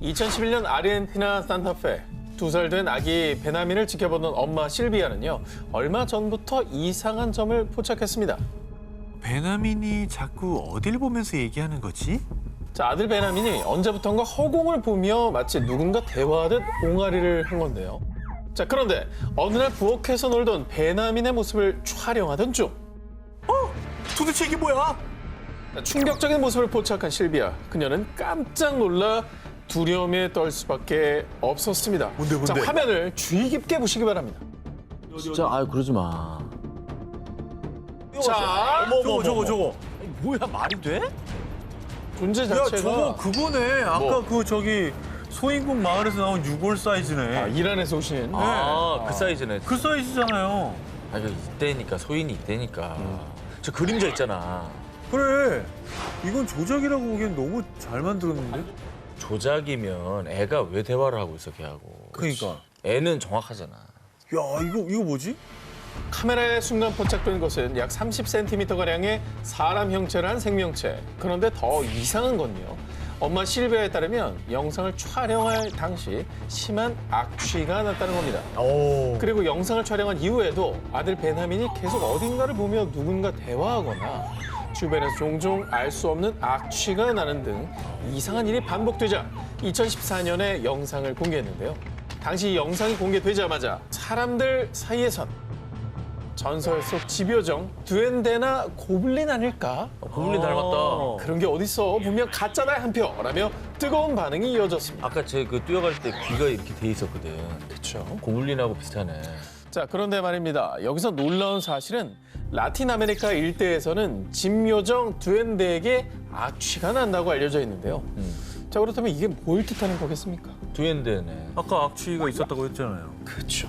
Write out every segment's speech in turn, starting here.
2011년 아르헨티나 산타페 2살 된 아기 베나민을 지켜보는 엄마 실비아는요. 얼마 전부터 이상한 점을 포착했습니다. 베나민이 자꾸 어딜 보면서 얘기하는 거지? 자, 아들 베나민이 언제부턴가 허공을 보며 마치 누군가 대화하듯 옹알이를 한 건데요. 자, 그런데 어느 날 부엌에서 놀던 베나민의 모습을 촬영하던 중 도대체 이게 뭐야? 충격적인 모습을 포착한 실비아. 그녀는 깜짝 놀라 두려움에 떨 수밖에 없었습니다. 뭔데? 자, 화면을 주의 깊게 보시기 바랍니다. 진짜 그러지 마. 자, 저거. 뭐야 말이 돼? 존재 야, 자체가 저거 그거네. 아까 뭐? 그 저기 소인국 마을에서 나온 6월 사이즈네. 이란에서 오신 그 사이즈네. 그 사이즈잖아요. 이거 이때니까 소인이 이때니까. 저 그림자 있잖아. 그래. 이건 조작이라고 보기엔 너무 잘 만들었는데? 조작이면 애가 왜 대화를 하고 있어 걔하고. 그러니까. 애는 정확하잖아. 야, 이거 뭐지? 카메라에 순간 포착된 것은 약 30cm가량의 사람 형체를 한 생명체. 그런데 더 이상한 건요. 엄마 실비아에 따르면 영상을 촬영할 당시 심한 악취가 났다는 겁니다. 그리고 영상을 촬영한 이후에도 아들 베나민이 계속 어딘가를 보며 누군가 대화하거나 주변에서 종종 알 수 없는 악취가 나는 등 이상한 일이 반복되자 2014년에 영상을 공개했는데요. 당시 이 영상이 공개되자마자 사람들 사이에선 전설 속 집요정 두엔데나 고블린 아닐까? 고블린 닮았다. 그런 게 어딨어. 분명 가짜다 한 표라며 뜨거운 반응이 이어졌습니다. 아까 제 그 뛰어갈 때 귀가 이렇게 돼 있었거든. 그렇죠. 고블린하고 비슷하네. 자, 그런데 말입니다. 여기서 놀라운 사실은 라틴 아메리카 일대에서는 집요정 두엔데에게 악취가 난다고 알려져 있는데요. 자, 그렇다면 이게 뭘 뜻하는 거겠습니까? 두엔데네. 아까 악취가 있었다고 했잖아요. 그렇죠.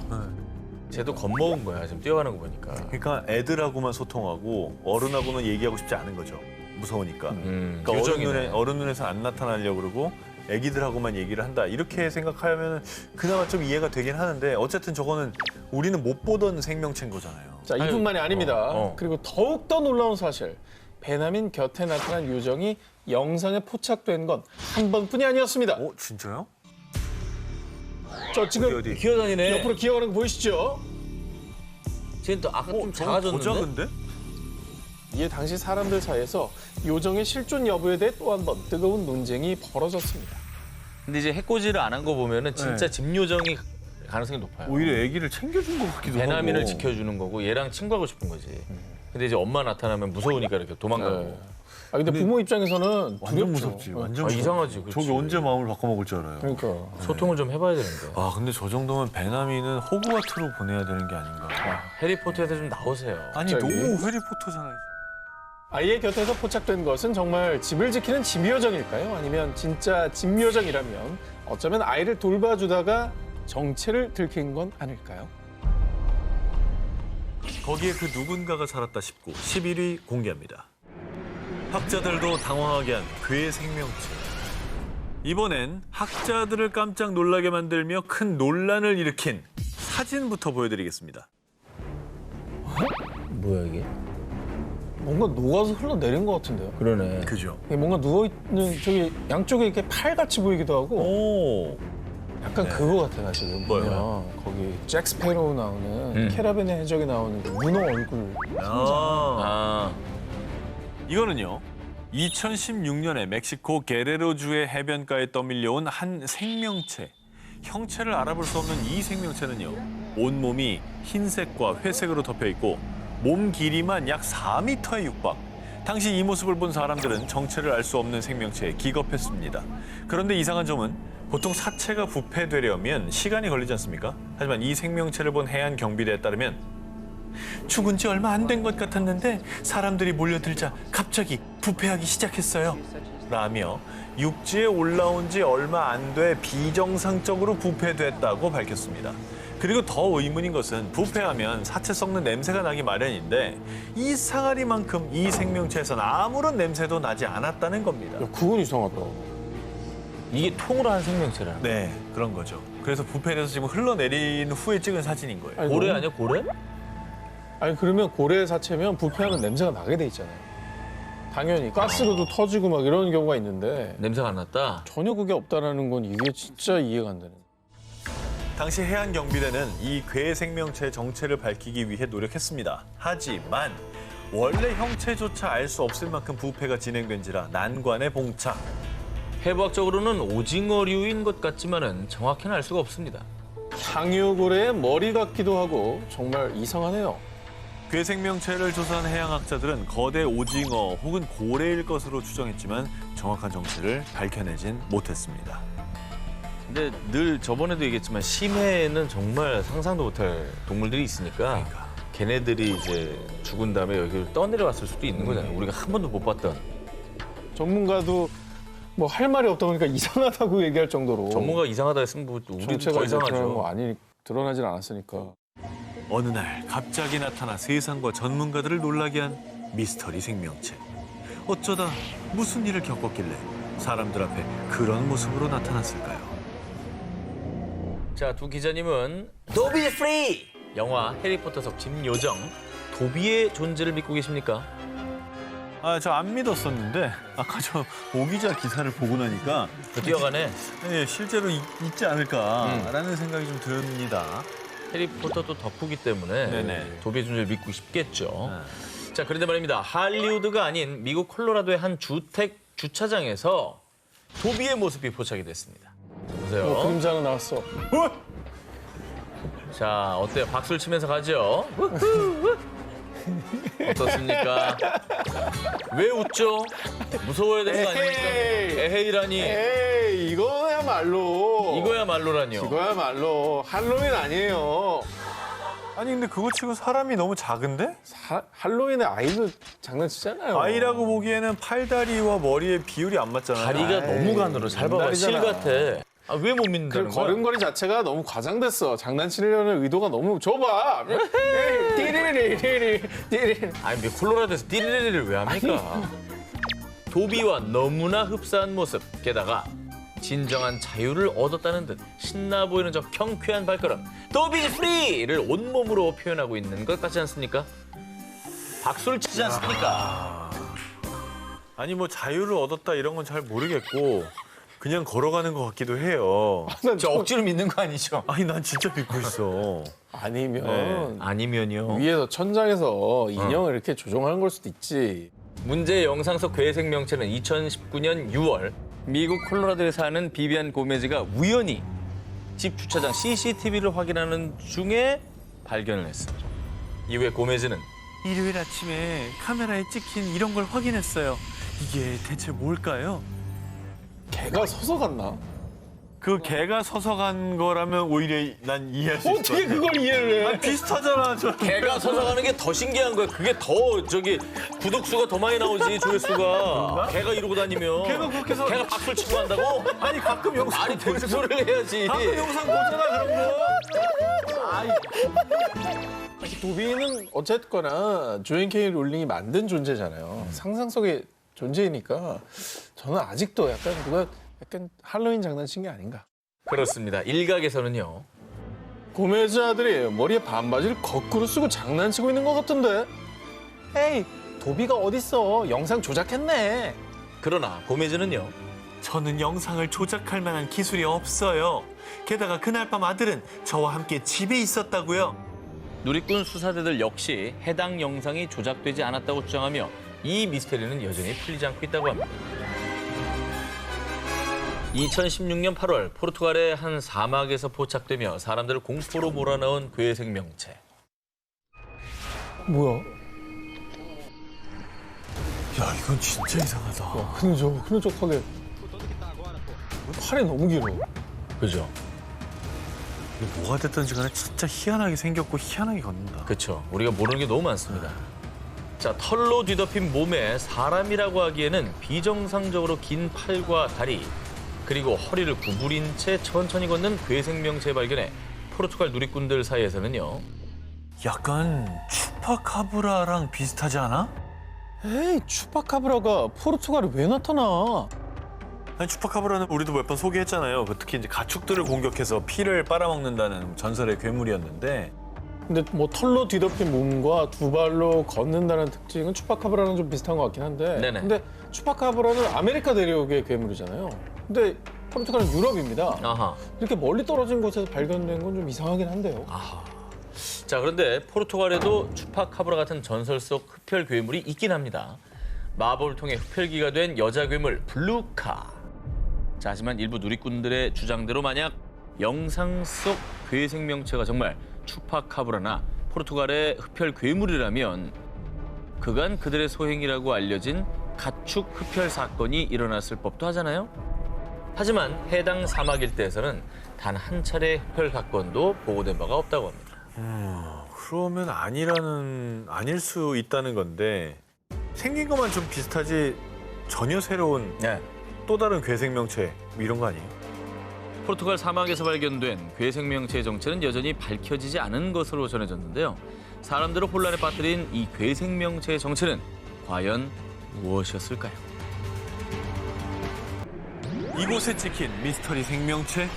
쟤도 겁먹은 거야 지금 뛰어가는 거 보니까. 그러니까 애들하고만 소통하고 어른하고는 얘기하고 싶지 않은 거죠. 무서우니까. 그러니까 요정이네. 어른 눈에서 안 나타나려고 그러고 애기들하고만 얘기를 한다. 이렇게 생각하면 그나마 좀 이해가 되긴 하는데 어쨌든 저거는 우리는 못 보던 생명체인 거잖아요. 자, 이뿐만이 아닙니다. 어. 그리고 더욱더 놀라운 사실. 베나민 곁에 나타난 요정이 영상에 포착된 건 한 번뿐이 아니었습니다. 진짜요? 저 지금 어디? 기어다니네. 옆으로 기어가는 거 보이시죠? 쟤는 또 아까 좀 저건 더 작아졌는데? 작은데? 이에 당시 사람들 사이에서 요정의 실존 여부에 대해 또 한 번 뜨거운 논쟁이 벌어졌습니다. 근데 이제 해코지를 안 한 거 보면은 진짜 네. 집요정이 가능성이 높아요. 오히려 애기를 챙겨준 것 같기도 하고. 베나민을 지켜주는 거고 얘랑 친구하고 싶은 거지. 근데 이제 엄마 나타나면 무서우니까 이렇게 도망가고. 네. 근데 부모 입장에서는 완전 두렵죠. 무섭지. 완전 무섭지. 이상하지. 그치. 저기 언제 마음을 바꿔먹을 줄 알아요. 그러니까. 소통을 좀 해봐야 되는데. 근데 저 정도면 베나민은 호그와트로 보내야 되는 게 아닌가. 해리포터에서 좀 나오세요. 아니 갑자기? 너무 해리포터잖아요. 아이의 곁에서 포착된 것은 정말 집을 지키는 집요정일까요? 아니면 진짜 집요정이라면 어쩌면 아이를 돌봐주다가 정체를 들킨 건 아닐까요? 거기에 그 누군가가 살았다 싶고 11위 공개합니다. 학자들도 당황하게 한 괴 생명체. 이번엔 학자들을 깜짝 놀라게 만들며 큰 논란을 일으킨 사진부터 보여드리겠습니다. 뭐야 이게? 뭔가 녹아서 흘러내린 것 같은데요. 그러네. 그죠? 이게 뭔가 누워있는 저기 양쪽에 이렇게 팔같이 보이기도 하고 오. 약간 그거 같아요, 지금. 뭐요? 거기 잭 스페로우 나오는 캐러밴의 해적에 나오는 그 문어 얼굴. 아. 이거는요. 2016년에 멕시코 게레로주의 해변가에 떠밀려온 한 생명체. 형체를 알아볼 수 없는 이 생명체는요. 온몸이 흰색과 회색으로 덮여 있고 몸 길이만 약 4m에 육박. 당시 이 모습을 본 사람들은 정체를 알 수 없는 생명체에 기겁했습니다. 그런데 이상한 점은 보통 사체가 부패되려면 시간이 걸리지 않습니까? 하지만 이 생명체를 본 해안 경비대에 따르면 죽은 지 얼마 안 된 것 같았는데 사람들이 몰려들자 갑자기 부패하기 시작했어요. 라며 육지에 올라온 지 얼마 안 돼 비정상적으로 부패됐다고 밝혔습니다. 그리고 더 의문인 것은 부패하면 사체 썩는 냄새가 나기 마련인데 이 상아리만큼 이 생명체에선 아무런 냄새도 나지 않았다는 겁니다. 야, 그건 이상하다. 이게 통으로 한 생명체라는 거야. 네, 그런 거죠. 그래서 부패돼서 지금 흘러내린 후에 찍은 사진인 거예요. 아니, 고래 너무- 아니야 고래? 아니, 그러면 고래 사체면 부패하면 냄새가 나게 돼 있잖아요. 당연히 가스로도 터지고 막 이런 경우가 있는데 냄새가 안 났다. 전혀 그게 없다라는 건 이게 진짜 이해가 안 되는. 당시 해양경비대는 이 괴 생명체의 정체를 밝히기 위해 노력했습니다. 하지만 원래 형체조차 알 수 없을 만큼 부패가 진행된지라 난관에 봉착. 해부학적으로는 오징어류인 것 같지만은 정확히는 알 수가 없습니다. 향유고래의 머리 같기도 하고 정말 이상하네요. 괴 생명체를 조사한 해양학자들은 거대 오징어 혹은 고래일 것으로 추정했지만 정확한 정체를 밝혀내진 못했습니다. 근데 늘 저번에도 얘기했지만 심해에는 정말 상상도 못할 동물들이 있으니까 걔네들이 이제 죽은 다음에 여기를 떠내려왔을 수도 있는 거잖아요. 우리가 한 번도 못 봤던. 전문가도 뭐 할 말이 없다 보니까 이상하다고 얘기할 정도로 전문가가 이상하다 했으면 뭐 우리도 정체가 더 이제 드러난 거 이상하죠. 아니 드러나질 않았으니까. 어느 날 갑자기 나타나 세상과 전문가들을 놀라게 한 미스터리 생명체. 어쩌다 무슨 일을 겪었길래 사람들 앞에 그런 모습으로 나타났을까요? 자, 두 기자님은 도비 프리! 영화 해리포터석 김요정 도비의 존재를 믿고 계십니까? 저 안 믿었었는데 아까 저 오기자 기사를 보고 나니까 뛰어가네. 네, 실제로 있지 않을까라는 생각이 좀 듭니다. 해리포터도 덕후기 때문에 네네. 도비의 존재를 믿고 싶겠죠. 자, 그런데 말입니다. 할리우드가 아닌 미국 콜로라도의 한 주택 주차장에서 도비의 모습이 포착이 됐습니다. 자, 보세요. 그림자 하나 나왔어. 자, 어때요? 박수를 치면서 가죠? 어떻습니까? 왜 웃죠? 무서워야 되는 거 아닙니까? 에헤이. 에헤이라니. 에이 이거야말로. 이거야말로라뇨. 이거야말로 할로윈 아니에요. 아니 근데 그거 치고 사람이 너무 작은데? 할로윈에 아이도 장난치잖아요. 아이라고 보기에는 팔다리와 머리의 비율이 안 맞잖아요. 다리가 너무 가늘어. 잘 봐봐. 실 옛날이잖아. 같아. 아, 왜 못 그 믿는다는 거야? 걸음걸이 자체가 너무 과장됐어. 장난치려는 의도가 너무 좁아. 띠리리리리리리. 아니, 왜 콜로라도에서 띠리리리를 왜 합니까? 도비와 너무나 흡사한 모습, 게다가 진정한 자유를 얻었다는 듯 신나 보이는 저 경쾌한 발걸음, 도비 프리를 온몸으로 표현하고 있는 것 같지 않습니까? 박수를 치지 않습니까? 아니 뭐 자유를 얻었다 이런 건 잘 모르겠고 그냥 걸어가는 것 같기도 해요. 저 억지로 믿는 거 아니죠? 아니 난 진짜 믿고 있어. 아니면 아니면요. 위에서 천장에서 인형을 이렇게 조종하는 걸 수도 있지. 문제의 영상 속 괴 생명체는 2019년 6월 미국 콜로라도에 사는 비비안 고메즈가 우연히 집 주차장 CCTV를 확인하는 중에 발견을 했습니다. 이후에 고메즈는 일요일 아침에 카메라에 찍힌 이런 걸 확인했어요. 이게 대체 뭘까요? 개가 서서 갔나? 그 개가 서서 간 거라면 오히려 난 이해할 수 있을 것 어떻게 같아요. 그걸 이해를 해? 비슷하잖아. 저. 개가 서서 가는 게 더 신기한 거야. 그게 더 저기 구독수가 더 많이 나오지, 조회수가. 개가 이러고 다니면. 걔가 그렇게 해서- 개가 박수를 치고 한다고? 아니 가끔 영상 말이 되는 소리를 해야지. 가끔 영상 보잖아 그런 거. 도비는 어쨌거나 조앤 케이 롤링이 만든 존재잖아요. 상상 속의 존재이니까 저는 아직도 약간 할로윈 장난친 게 아닌가. 그렇습니다. 일각에서는요. 고메즈 아들이 머리에 반바지를 거꾸로 쓰고 장난치고 있는 것 같은데. 에이, 도비가 어딨어. 영상 조작했네. 그러나 고메즈는요. 저는 영상을 조작할 만한 기술이 없어요. 게다가 그날 밤 아들은 저와 함께 집에 있었다고요. 누리꾼 수사대들 역시 해당 영상이 조작되지 않았다고 주장하며 이 미스터리는 여전히 풀리지 않고 있다고 합니다. 2016년 8월 포르투갈의 한 사막에서 포착되며 사람들을 공포로 몰아넣은 괴 생명체. 뭐야? 야 이건 진짜 이상하다. 흐느적하게. 팔이 너무 길어. 그죠? 이게 뭐가 됐든지 간에 진짜 희한하게 생겼고 희한하게 걷는다. 그렇죠. 우리가 모르는 게 너무 많습니다. 자, 털로 뒤덮인 몸에 사람이라고 하기에는 비정상적으로 긴 팔과 다리, 그리고 허리를 구부린 채 천천히 걷는 괴 생명체 발견에 포르투갈 누리꾼들 사이에서는요. 약간 추파카브라랑 비슷하지 않아? 에이, 추파카브라가 포르투갈에 왜 나타나? 아니 추파카브라는 우리도 몇 번 소개했잖아요. 그 특히 이제 가축들을 공격해서 피를 빨아먹는다는 전설의 괴물이었는데 근데 뭐 털로 뒤덮인 몸과 두 발로 걷는다는 특징은 추파카브라랑 좀 비슷한 것 같긴 한데. 네네. 근데 추파카브라는 아메리카 대륙의 괴물이잖아요. 근데 포르투갈은 유럽입니다. 아하. 이렇게 멀리 떨어진 곳에서 발견된 건 좀 이상하긴 한데요. 자, 그런데 포르투갈에도 추파카브라 같은 전설 속 흡혈 괴물이 있긴 합니다. 마법을 통해 흡혈귀가 된 여자 괴물 블루카. 자, 하지만 일부 누리꾼들의 주장대로 만약 영상 속 괴 생명체가 정말 추파카브라나 포르투갈의 흡혈 괴물이라면 그간 그들의 소행이라고 알려진 가축 흡혈 사건이 일어났을 법도 하잖아요. 하지만 해당 사막 일대에서는 단 한 차례 흡혈 사건도 보고된 바가 없다고 합니다. 그러면 아닐 수 있다는 건데 생긴 것만 좀 비슷하지 전혀 새로운 네. 또 다른 괴생명체 뭐 이런 거 아니에요? 포르투갈 사막에서 발견된 괴 생명체의 정체는 여전히 밝혀지지 않은 것으로 전해졌는데요. 사람들을 혼란에 빠뜨린 이 괴 생명체의 정체는 과연 무엇이었을까요? 이곳에 찍힌 미스터리 생명체?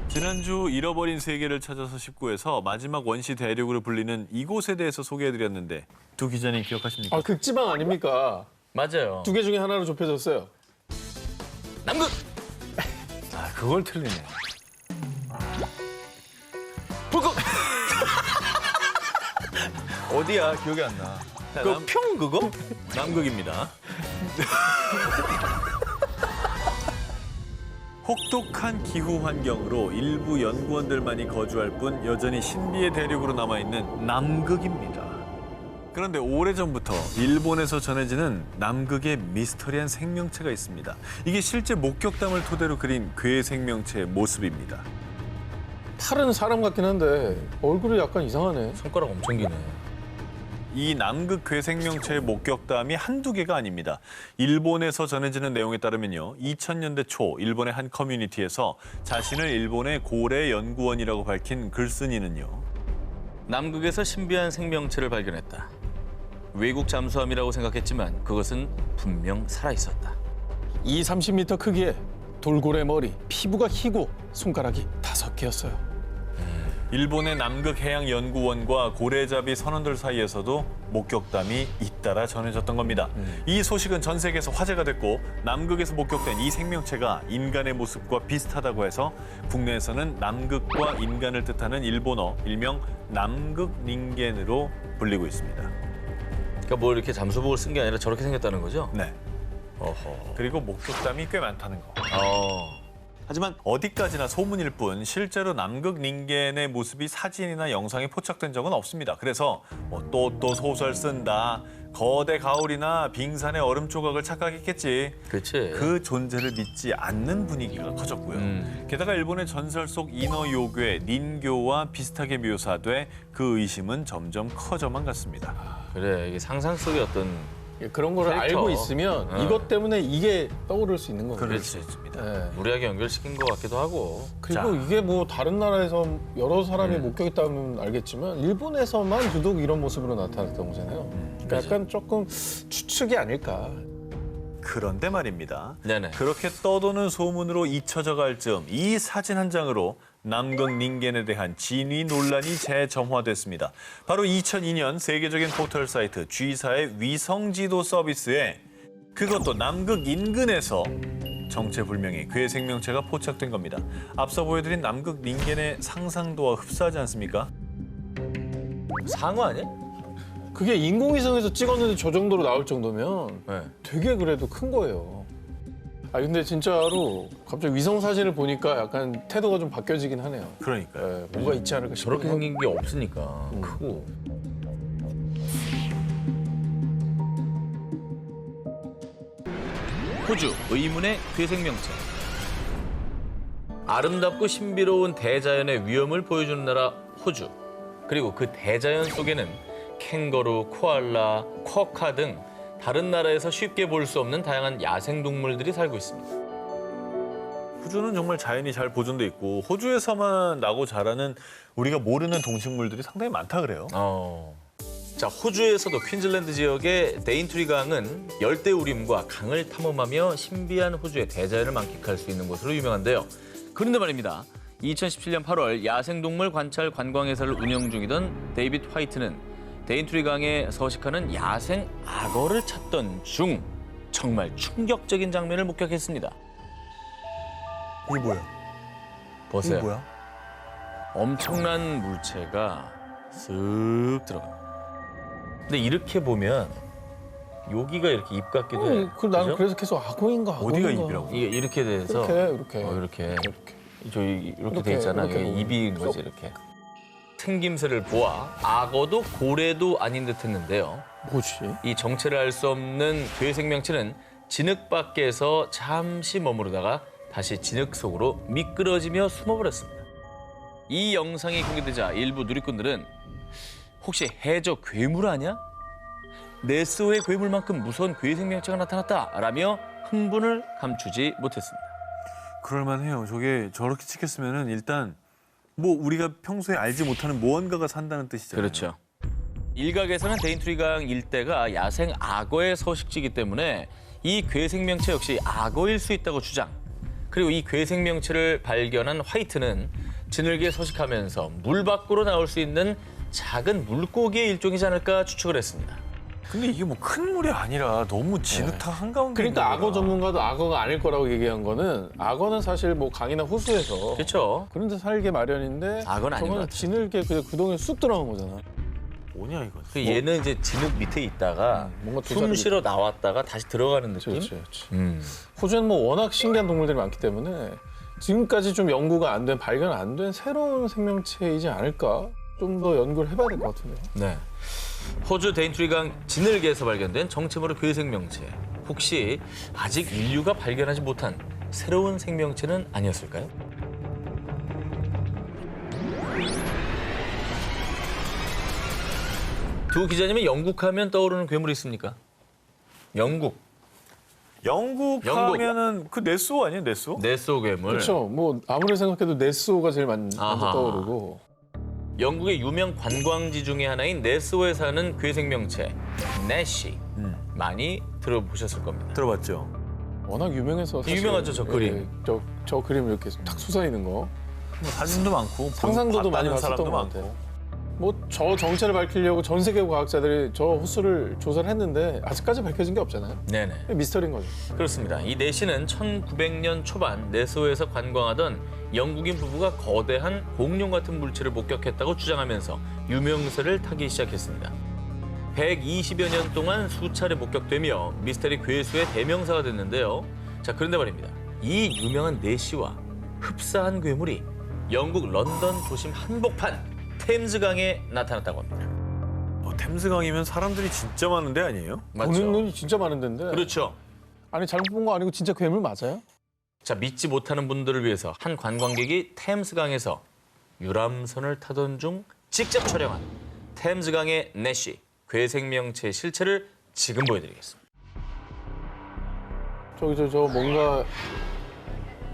지난주 잃어버린 세계를 찾아서 19에서 마지막 원시 대륙으로 불리는 이곳에 대해서 소개해드렸는데 두 기자님 기억하십니까? 아, 극지방 아닙니까? 맞아요. 두 개 중에 하나로 좁혀졌어요. 남극! 아, 그걸 틀리네. 북극! 어디야? 기억이 안 나. 그 평 그거? 남극입니다. 혹독한 기후 환경으로 일부 연구원들만이 거주할 뿐 여전히 신비의 대륙으로 남아있는 남극입니다. 그런데 오래전부터 일본에서 전해지는 남극의 미스터리한 생명체가 있습니다. 이게 실제 목격담을 토대로 그린 괴 생명체의 모습입니다. 팔은 사람 같긴 한데 얼굴이 약간 이상하네. 손가락 엄청 기네. 이 남극 괴 생명체의 목격담이 한두 개가 아닙니다. 일본에서 전해지는 내용에 따르면요. 2000년대 초 일본의 한 커뮤니티에서 자신을 일본의 고래 연구원이라고 밝힌 글쓴이는요. 남극에서 신비한 생명체를 발견했다. 외국 잠수함이라고 생각했지만 그것은 분명 살아있었다. 30m 크기에 돌고래 머리, 피부가 희고 손가락이 5개였어요. 일본의 남극해양연구원과 고래잡이 선원들 사이에서도 목격담이 잇따라 전해졌던 겁니다. 이 소식은 전 세계에서 화제가 됐고 남극에서 목격된 이 생명체가 인간의 모습과 비슷하다고 해서 국내에서는 남극과 인간을 뜻하는 일본어 일명 남극 닌겐으로 불리고 있습니다. 그러니까 뭐 이렇게 잠수복을 쓴 게 아니라 저렇게 생겼다는 거죠? 네. 어허. 그리고 목격담이 꽤 많다는 거. 어. 하지만 어디까지나 소문일 뿐 실제로 남극 닌겐의 모습이 사진이나 영상에 포착된 적은 없습니다. 그래서 또 소설 쓴다, 거대 가오리나 빙산의 얼음 조각을 착각했겠지. 그렇지. 그 존재를 믿지 않는 분위기가 커졌고요. 게다가 일본의 전설 속 인어 요괴 닌교와 비슷하게 묘사돼 그 의심은 점점 커져만 갔습니다. 그래, 이게 상상 속의 어떤 그런 거를 캐릭터. 알고 있으면 이것 때문에 이게 떠오를 수 있는 거예요. 그럴 수 있습니다. 네. 무리하게 연결시킨 것 같기도 하고. 그리고 이게 뭐 다른 나라에서 여러 사람이 목격했다면 알겠지만 일본에서만 유독 이런 모습으로 나타났던 거잖아요. 그러니까 약간 조금 추측이 아닐까. 그런데 말입니다. 네네. 그렇게 떠도는 소문으로 잊혀져 갈 즈음 이 사진 한 장으로 남극 닌겐에 대한 진위 논란이 재점화됐습니다. 바로 2002년 세계적인 포털 사이트 G사의 위성지도 서비스에 그것도 남극 인근에서 정체불명의 괴 생명체가 포착된 겁니다. 앞서 보여드린 남극 닌겐의 상상도와 흡사하지 않습니까? 상어 아니야? 그게 인공위성에서 찍었는데 저 정도로 나올 정도면 네. 되게 그래도 큰 거예요. 아 근데 진짜로 갑자기 위성 사진을 보니까 약간 태도가 좀 바뀌어지긴 하네요. 그러니까요. 네, 뭔가 있지 않을까 싶어요. 저렇게 생긴 게 없으니까 크고. 호주 의문의 괴생명체. 아름답고 신비로운 대자연의 위험을 보여주는 나라 호주. 그리고 그 대자연 속에는 캥거루, 코알라, 쿼카 등 다른 나라에서 쉽게 볼 수 없는 다양한 야생동물들이 살고 있습니다. 호주는 정말 자연이 잘 보존돼 있고 호주에서만 나고 자라는 우리가 모르는 동식물들이 상당히 많다 그래요. 자, 호주에서도 퀸즐랜드 지역의 데인트리 강은 열대우림과 강을 탐험하며 신비한 호주의 대자연을 만끽할 수 있는 곳으로 유명한데요. 그런데 말입니다. 2017년 8월 야생동물 관찰 관광회사를 운영 중이던 데이빗 화이트는 데인트리 강에 서식하는 야생 악어를 찾던 중 정말 충격적인 장면을 목격했습니다. 이게 뭐야? 보세요. 이게 뭐야? 엄청난 물체가 쓱 들어갑니다. 근데 이렇게 보면 여기가 이렇게 입 같기도 해. 나는 그죠? 그래서 계속 악어인가 어디가 악어인가. 입이라고? 이게 이렇게 돼서 이렇게. 이렇게 이렇게. 저기 이렇게 돼 이렇게, 있잖아. 이렇게 이게 보면. 입인 거지 이렇게. 생김새를 보아 악어도 고래도 아닌 듯했는데요. 뭐지? 이 정체를 알 수 없는 괴생명체는 진흙 밖에서 잠시 머무르다가 다시 진흙 속으로 미끄러지며 숨어버렸습니다. 이 영상이 공개되자 일부 누리꾼들은 혹시 해저 괴물 아니야? 네스호의 괴물만큼 무서운 괴생명체가 나타났다라며 흥분을 감추지 못했습니다. 그럴만해요. 저게 저렇게 찍혔으면은 일단 뭐 우리가 평소에 알지 못하는 무언가가 산다는 뜻이잖아요. 그렇죠. 일각에서는 데인트리 강 일대가 야생 악어의 서식지이기 때문에 이 괴생명체 역시 악어일 수 있다고 주장. 그리고 이 괴생명체를 발견한 화이트는 진흙에 서식하면서 물 밖으로 나올 수 있는 작은 물고기의 일종이지 않을까 추측을 했습니다. 근데 이게 뭐 큰 물이 아니라 너무 진흙탕 한가운데 그러니까 있는 악어 거라. 전문가도 악어가 아닐 거라고 얘기한 거는 악어는 사실 뭐 강이나 호수에서 그렇죠. 그런 데 살게 마련인데 악어는 아닌 것 저거는 같아요. 진흙에 그냥 구덩이에 쑥 들어간 거잖아. 뭐냐 이거. 그 얘는 이제 진흙 밑에 있다가 뭔가 숨 도사리- 쉬러 나왔다가 다시 들어가는 느낌? 그렇지, 그렇지. 호주에는 뭐 워낙 신기한 동물들이 많기 때문에 지금까지 좀 연구가 안 된, 발견 안 된 새로운 생명체이지 않을까? 좀 더 연구를 해봐야 될 것 같은데요. 네. 호주 데인트리 강 진흙에서 발견된 정체모를 괴생명체. 혹시 아직 인류가 발견하지 못한 새로운 생명체는 아니었을까요? 두 기자님은 영국하면 떠오르는 괴물이 있습니까? 영국, 영국 영국. 하면은 그 네스호 아니에요, 네스호? 네스호 괴물. 그렇죠. 뭐 아무리 생각해도 네스호가 제일 먼저 아하. 떠오르고. 영국의 유명 관광지 중에 하나인 네스호에 사는 괴생명체 내시. 많이 들어보셨을 겁니다. 들어봤죠. 워낙 유명해서 사실, 유명하죠, 저 그림. 예, 저 그림 이렇게 탁 솟아있는 거. 뭐 사진도 많고 상상도도 많이 봤다는 봤었던 사람도 것 많고. 같아요. 뭐 저 정체를 밝히려고 전 세계 과학자들이 저 호수를 조사를 했는데 아직까지 밝혀진 게 없잖아요. 네네. 미스터리인 거죠. 그렇습니다. 이 내시는 1900년 초반 네스호에서 관광하던 영국인 부부가 거대한 공룡 같은 물체를 목격했다고 주장하면서 유명세를 타기 시작했습니다. 120여 년 동안 수차례 목격되며 미스터리 괴수의 대명사가 됐는데요. 자, 그런데 말입니다. 이 유명한 내시와 흡사한 괴물이 영국 런던 도심 한복판 템즈강에 나타났다고 합니다. 템스강이면 사람들이 진짜 많은 데 아니에요? 보는 눈이 진짜 많은 데인데. 그렇죠. 아니 잘못 본 거 아니고 진짜 괴물 맞아요? 자, 믿지 못하는 분들을 위해서 한 관광객이 템스강에서 유람선을 타던 중 직접 촬영한 템스강의 내시 괴생명체 실체를 지금 보여드리겠습니다. 저기 저 뭔가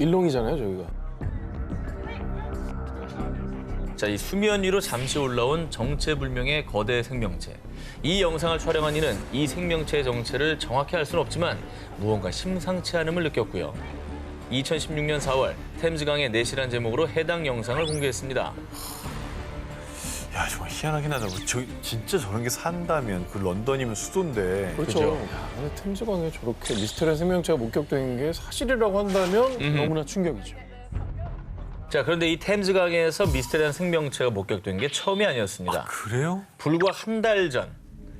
일롱이잖아요, 저기가. 자, 이 수면 위로 잠시 올라온 정체불명의 거대 생명체. 이 영상을 촬영한 이는 이 생명체의 정체를 정확히 알 수는 없지만 무언가 심상치 않음을 느꼈고요. 2016년 4월 템즈강의 내시란 제목으로 해당 영상을 공개했습니다. 야 정말 희한하긴 하다. 진짜 저런 게 산다면 그 런던이면 수도인데. 그렇죠. 그죠? 야, 근데 템즈강에 저렇게 미스터리한 생명체가 목격된 게 사실이라고 한다면 너무나 충격이죠. 자, 그런데 이 템즈강에서 미스테리한 생명체가 목격된 게 처음이 아니었습니다. 그래요? 불과 한 달 전,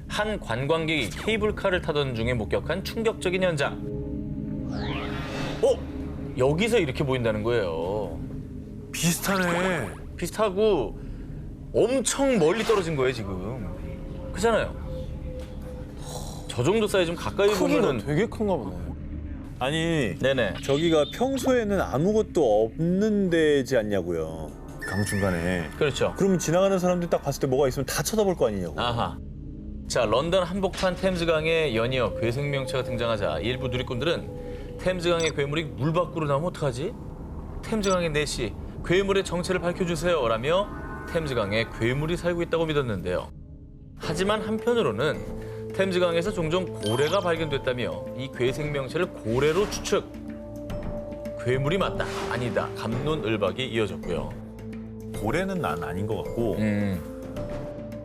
한 관광객이 케이블카를 타던 중에 목격한 충격적인 현장. 여기서 이렇게 보인다는 거예요. 비슷하네. 비슷하고 엄청 멀리 떨어진 거예요, 지금. 그잖아요. 저 정도 사이즈 좀 가까이 크기가 보면은 되게 큰가 보네. 아니 네네. 저기가 평소에는 아무것도 없는 데지 않냐고요. 강 중간에. 그렇죠. 그러면 지나가는 사람들 딱 봤을 때 뭐가 있으면 다 쳐다볼 거 아니냐고. 아하. 자, 런던 한복판 템즈강에 연이어 괴생명체가 등장하자 일부 누리꾼들은 템즈강의 괴물이 물 밖으로 나오면 어떡하지? 템즈강의 내시, 괴물의 정체를 밝혀주세요 라며 템즈강에 괴물이 살고 있다고 믿었는데요. 하지만 한편으로는 템즈강에서 종종 고래가 발견됐다며 이 괴생명체를 고래로 추측. 괴물이 맞다, 아니다, 갑론을박이 이어졌고요. 고래는 난 아닌 것 같고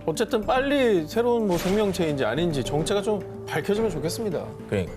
어쨌든 빨리 새로운 뭐 생명체인지 아닌지 정체가 좀 밝혀지면 좋겠습니다. 그러니까